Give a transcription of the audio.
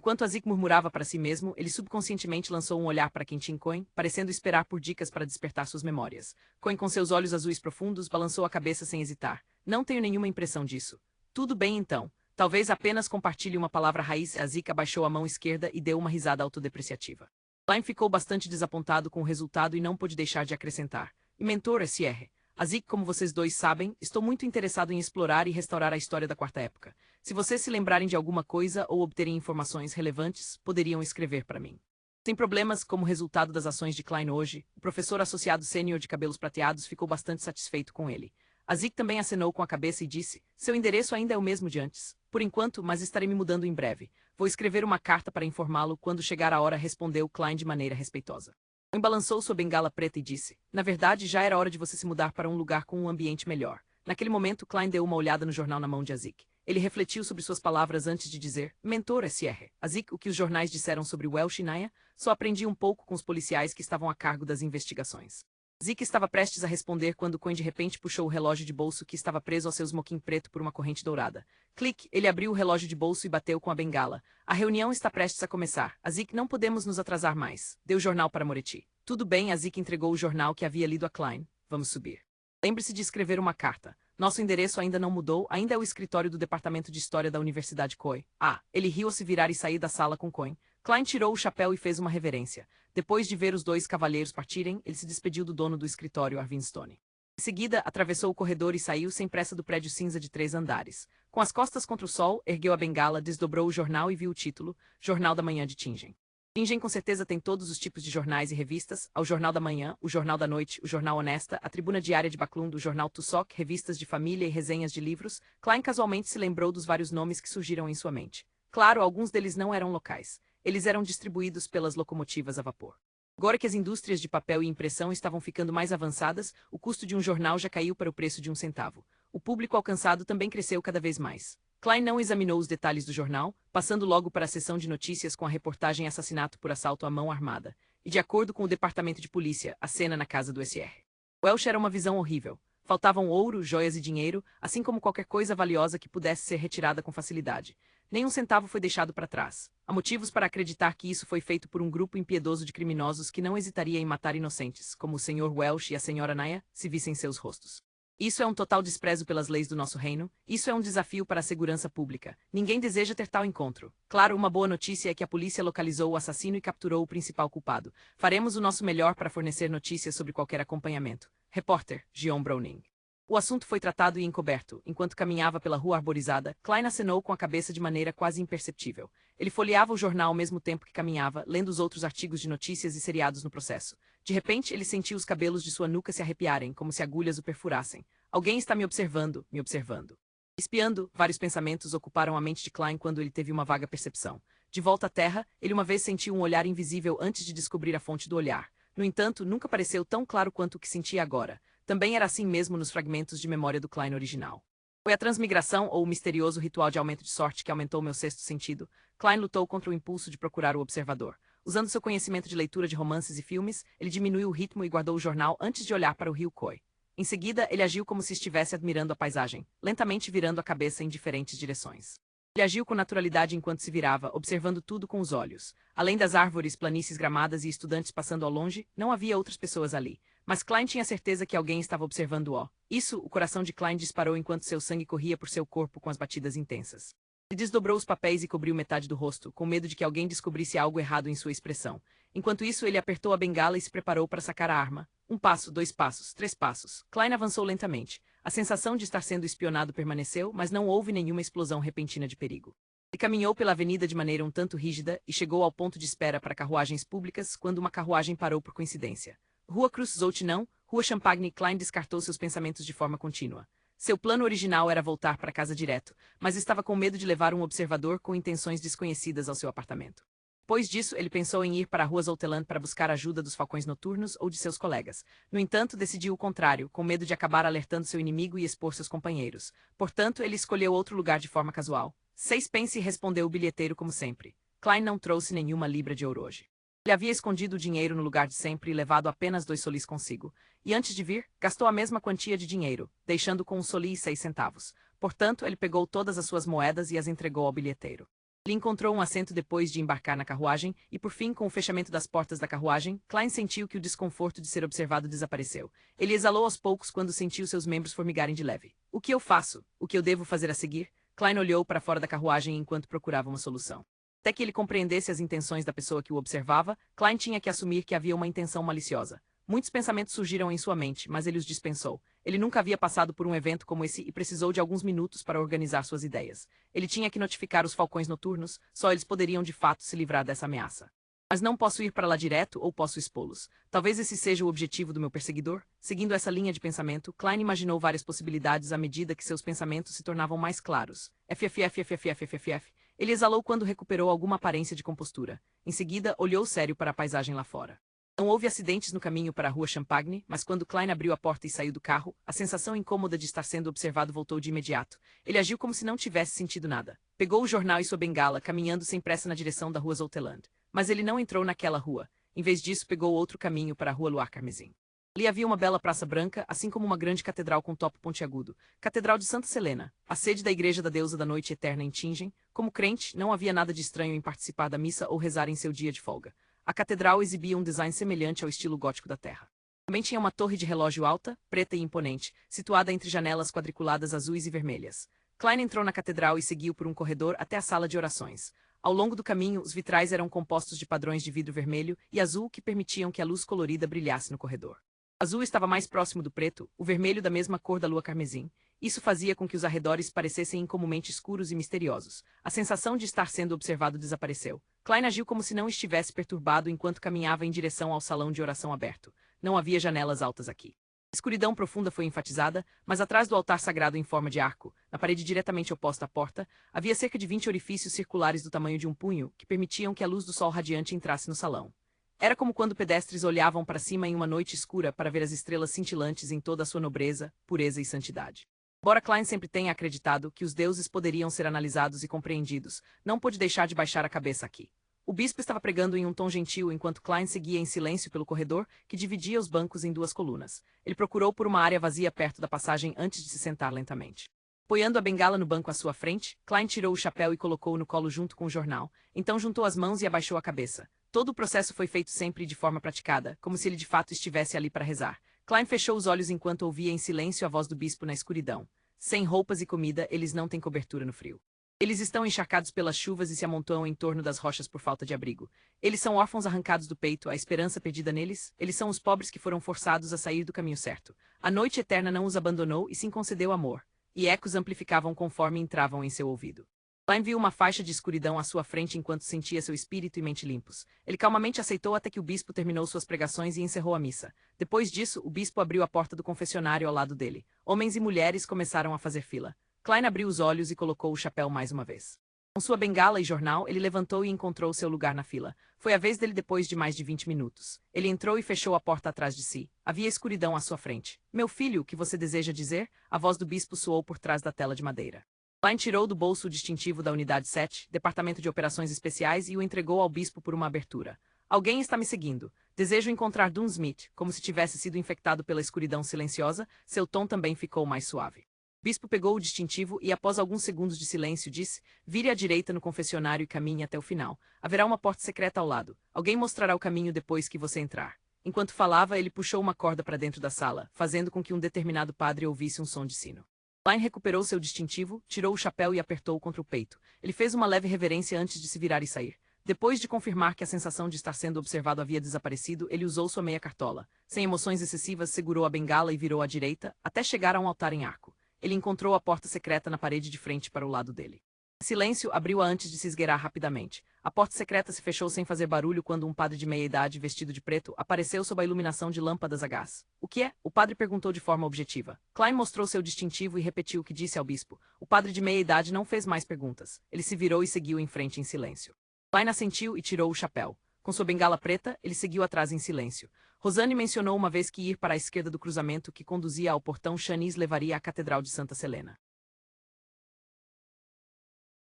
Enquanto Azik murmurava para si mesmo, ele subconscientemente lançou um olhar para Quentin Coin, parecendo esperar por dicas para despertar suas memórias. Coin, com seus olhos azuis profundos, balançou a cabeça sem hesitar. Não tenho nenhuma impressão disso. Tudo bem então. Talvez apenas compartilhe uma palavra raiz. Azik abaixou a mão esquerda e deu uma risada autodepreciativa. Klein ficou bastante desapontado com o resultado e não pôde deixar de acrescentar. E mentor SR. Azik, como vocês dois sabem, estou muito interessado em explorar e restaurar a história da Quarta Época. Se vocês se lembrarem de alguma coisa ou obterem informações relevantes, poderiam escrever para mim. Sem problemas, como resultado das ações de Klein hoje, o professor associado sênior de cabelos prateados ficou bastante satisfeito com ele. Azik também acenou com a cabeça e disse, seu endereço ainda é o mesmo de antes. Por enquanto, mas estarei me mudando em breve. Vou escrever uma carta para informá-lo quando chegar a hora, respondeu Klein de maneira respeitosa. Klein balançou sua bengala preta e disse, na verdade já era hora de você se mudar para um lugar com um ambiente melhor. Naquele momento, Klein deu uma olhada no jornal na mão de Azik. Ele refletiu sobre suas palavras antes de dizer, mentor SR. Azik, o que os jornais disseram sobre Welsh e Naya? Só aprendi um pouco com os policiais que estavam a cargo das investigações. Azik estava prestes a responder quando Coin de repente puxou o relógio de bolso que estava preso ao seu smoking preto por uma corrente dourada. Clique, ele abriu o relógio de bolso e bateu com a bengala. A reunião está prestes a começar. Azik, não podemos nos atrasar mais. Dê o jornal para Moretti. Tudo bem, Azik entregou o jornal que havia lido a Klein. Vamos subir. Lembre-se de escrever uma carta. Nosso endereço ainda não mudou, ainda é o escritório do Departamento de História da Universidade Coy. Ele riu ao se virar e sair da sala com Coin. Klein tirou o chapéu e fez uma reverência. Depois de ver os dois cavalheiros partirem, ele se despediu do dono do escritório, Arvin Stone. Em seguida, atravessou o corredor e saiu sem pressa do prédio cinza de 3 andares. Com as costas contra o sol, ergueu a bengala, desdobrou o jornal e viu o título, Jornal da Manhã de Tingen. Tingen com certeza tem todos os tipos de jornais e revistas, ao Jornal da Manhã, o Jornal da Noite, o Jornal Honesta, a Tribuna Diária de Baclund, o Jornal Tussock, revistas de família e resenhas de livros. Klein casualmente se lembrou dos vários nomes que surgiram em sua mente. Claro, alguns deles não eram locais. Eles eram distribuídos pelas locomotivas a vapor. Agora que as indústrias de papel e impressão estavam ficando mais avançadas, o custo de um jornal já caiu para o preço de 1 centavo. O público alcançado também cresceu cada vez mais. Klein não examinou os detalhes do jornal, passando logo para a seção de notícias com a reportagem Assassinato por assalto à mão armada. E de acordo com o departamento de polícia, a cena na casa do SR. Welsh era uma visão horrível. Faltavam ouro, joias e dinheiro, assim como qualquer coisa valiosa que pudesse ser retirada com facilidade. Nem um centavo foi deixado para trás. Há motivos para acreditar que isso foi feito por um grupo impiedoso de criminosos que não hesitaria em matar inocentes, como o Sr. Welsh e a Sra. Naya, se vissem seus rostos. Isso é um total desprezo pelas leis do nosso reino, isso é um desafio para a segurança pública. Ninguém deseja ter tal encontro. Claro, uma boa notícia é que a polícia localizou o assassino e capturou o principal culpado. Faremos o nosso melhor para fornecer notícias sobre qualquer acompanhamento. Repórter, Gion Browning. O assunto foi tratado e encoberto. Enquanto caminhava pela rua arborizada, Klein acenou com a cabeça de maneira quase imperceptível. Ele folheava o jornal ao mesmo tempo que caminhava, lendo os outros artigos de notícias e seriados no processo. De repente, ele sentiu os cabelos de sua nuca se arrepiarem, como se agulhas o perfurassem. Alguém está me observando, me observando. Espiando, vários pensamentos ocuparam a mente de Klein quando ele teve uma vaga percepção. De volta à terra, ele uma vez sentiu um olhar invisível antes de descobrir a fonte do olhar. No entanto, nunca pareceu tão claro quanto o que sentia agora. Também era assim mesmo nos fragmentos de memória do Klein original. Foi a transmigração ou o misterioso ritual de aumento de sorte que aumentou meu sexto sentido. Klein lutou contra o impulso de procurar o observador. Usando seu conhecimento de leitura de romances e filmes, ele diminuiu o ritmo e guardou o jornal antes de olhar para o rio Coy. Em seguida, ele agiu como se estivesse admirando a paisagem, lentamente virando a cabeça em diferentes direções. Ele agiu com naturalidade enquanto se virava, observando tudo com os olhos. Além das árvores, planícies gramadas e estudantes passando ao longe, não havia outras pessoas ali. Mas Klein tinha certeza que alguém estava observando-o. O coração de Klein disparou enquanto seu sangue corria por seu corpo com as batidas intensas. Ele desdobrou os papéis e cobriu metade do rosto, com medo de que alguém descobrisse algo errado em sua expressão. Enquanto isso, ele apertou a bengala e se preparou para sacar a arma. 1 passo, 2 passos, 3 passos. Klein avançou lentamente. A sensação de estar sendo espionado permaneceu, mas não houve nenhuma explosão repentina de perigo. Ele caminhou pela avenida de maneira um tanto rígida e chegou ao ponto de espera para carruagens públicas quando uma carruagem parou por coincidência. Rua Cruz Zout não, Rua Champagne. Klein descartou seus pensamentos de forma contínua. Seu plano original era voltar para casa direto, mas estava com medo de levar um observador com intenções desconhecidas ao seu apartamento. Depois disso, ele pensou em ir para a Rua Zoutelan para buscar ajuda dos falcões noturnos ou de seus colegas. No entanto, decidiu o contrário, com medo de acabar alertando seu inimigo e expor seus companheiros. Portanto, ele escolheu outro lugar de forma casual. 6 pence, respondeu o bilheteiro como sempre. Klein não trouxe nenhuma libra de ouro hoje. Ele havia escondido o dinheiro no lugar de sempre e levado apenas 2 solis consigo. E antes de vir, gastou a mesma quantia de dinheiro, deixando com 1 soli e 6 centavos. Portanto, ele pegou todas as suas moedas e as entregou ao bilheteiro. Ele encontrou um assento depois de embarcar na carruagem, e por fim, com o fechamento das portas da carruagem, Klein sentiu que o desconforto de ser observado desapareceu. Ele exalou aos poucos quando sentiu seus membros formigarem de leve. O que eu faço? O que eu devo fazer a seguir? Klein olhou para fora da carruagem enquanto procurava uma solução. Até que ele compreendesse as intenções da pessoa que o observava, Klein tinha que assumir que havia uma intenção maliciosa. Muitos pensamentos surgiram em sua mente, mas ele os dispensou. Ele nunca havia passado por um evento como esse e precisou de alguns minutos para organizar suas ideias. Ele tinha que notificar os falcões noturnos, só eles poderiam de fato se livrar dessa ameaça. Mas não posso ir para lá direto ou posso expô-los. Talvez esse seja o objetivo do meu perseguidor? Seguindo essa linha de pensamento, Klein imaginou várias possibilidades à medida que seus pensamentos se tornavam mais claros. FFFFFFFF. Ele exalou quando recuperou alguma aparência de compostura. Em seguida, olhou sério para a paisagem lá fora. Não houve acidentes no caminho para a rua Champagne, mas quando Klein abriu a porta e saiu do carro, a sensação incômoda de estar sendo observado voltou de imediato. Ele agiu como se não tivesse sentido nada. Pegou o jornal e sua bengala, caminhando sem pressa na direção da rua Zouteland. Mas ele não entrou naquela rua. Em vez disso, pegou outro caminho para a rua Loire Carmesim. Ali havia uma bela praça branca, assim como uma grande catedral com topo pontiagudo. Catedral de Santa Selena, a sede da igreja da deusa da noite eterna em Tingen. Como crente, não havia nada de estranho em participar da missa ou rezar em seu dia de folga. A catedral exibia um design semelhante ao estilo gótico da terra. Também tinha uma torre de relógio alta, preta e imponente, situada entre janelas quadriculadas azuis e vermelhas. Klein entrou na catedral e seguiu por um corredor até a sala de orações. Ao longo do caminho, os vitrais eram compostos de padrões de vidro vermelho e azul que permitiam que a luz colorida brilhasse no corredor. O azul estava mais próximo do preto, o vermelho da mesma cor da lua carmesim. Isso fazia com que os arredores parecessem incomumente escuros e misteriosos. A sensação de estar sendo observado desapareceu. Klein agiu como se não estivesse perturbado enquanto caminhava em direção ao salão de oração aberto. Não havia janelas altas aqui. A escuridão profunda foi enfatizada, mas atrás do altar sagrado em forma de arco, na parede diretamente oposta à porta, havia cerca de 20 orifícios circulares do tamanho de um punho que permitiam que a luz do sol radiante entrasse no salão. Era como quando pedestres olhavam para cima em uma noite escura para ver as estrelas cintilantes em toda a sua nobreza, pureza e santidade. Embora Klein sempre tenha acreditado que os deuses poderiam ser analisados e compreendidos, não pôde deixar de baixar a cabeça aqui. O bispo estava pregando em um tom gentil enquanto Klein seguia em silêncio pelo corredor que dividia os bancos em duas colunas. Ele procurou por uma área vazia perto da passagem antes de se sentar lentamente. Apoiando a bengala no banco à sua frente, Klein tirou o chapéu e colocou-o no colo junto com o jornal. Então juntou as mãos e abaixou a cabeça. Todo o processo foi feito sempre de forma praticada, como se ele de fato estivesse ali para rezar. Klein fechou os olhos enquanto ouvia em silêncio a voz do bispo na escuridão. Sem roupas e comida, eles não têm cobertura no frio. Eles estão encharcados pelas chuvas e se amontoam em torno das rochas por falta de abrigo. Eles são órfãos arrancados do peito, a esperança perdida neles. Eles são os pobres que foram forçados a sair do caminho certo. A noite eterna não os abandonou e sim concedeu amor. E ecos amplificavam conforme entravam em seu ouvido. Klein viu uma faixa de escuridão à sua frente enquanto sentia seu espírito e mente limpos. Ele calmamente aceitou até que o bispo terminou suas pregações e encerrou a missa. Depois disso, o bispo abriu a porta do confessionário ao lado dele. Homens e mulheres começaram a fazer fila. Klein abriu os olhos e colocou o chapéu mais uma vez. Com sua bengala e jornal, ele levantou e encontrou seu lugar na fila. Foi a vez dele depois de mais de 20 minutos. Ele entrou e fechou a porta atrás de si. Havia escuridão à sua frente. Meu filho, o que você deseja dizer? A voz do bispo soou por trás da tela de madeira. Klein tirou do bolso o distintivo da Unidade 7, Departamento de Operações Especiais, e o entregou ao bispo por uma abertura. Alguém está me seguindo. Desejo encontrar Dunn Smith, como se tivesse sido infectado pela escuridão silenciosa, seu tom também ficou mais suave. O bispo pegou o distintivo e, após alguns segundos de silêncio, disse: vire à direita no confessionário e caminhe até o final. Haverá uma porta secreta ao lado. Alguém mostrará o caminho depois que você entrar. Enquanto falava, ele puxou uma corda para dentro da sala, fazendo com que um determinado padre ouvisse um som de sino. Klein recuperou seu distintivo, tirou o chapéu e apertou-o contra o peito. Ele fez uma leve reverência antes de se virar e sair. Depois de confirmar que a sensação de estar sendo observado havia desaparecido, ele usou sua meia cartola. Sem emoções excessivas, segurou a bengala e virou à direita, até chegar a um altar em arco. Ele encontrou a porta secreta na parede de frente para o lado dele. Em silêncio, abriu-a antes de se esgueirar rapidamente. A porta secreta se fechou sem fazer barulho quando um padre de meia-idade, vestido de preto, apareceu sob a iluminação de lâmpadas a gás. O que é? O padre perguntou de forma objetiva. Klein mostrou seu distintivo e repetiu o que disse ao bispo. O padre de meia-idade não fez mais perguntas. Ele se virou e seguiu em frente em silêncio. Klein assentiu e tirou o chapéu. Com sua bengala preta, ele seguiu atrás em silêncio. Rosanne mencionou uma vez que ir para a esquerda do cruzamento que conduzia ao portão Chanis levaria à Catedral de Santa Selena.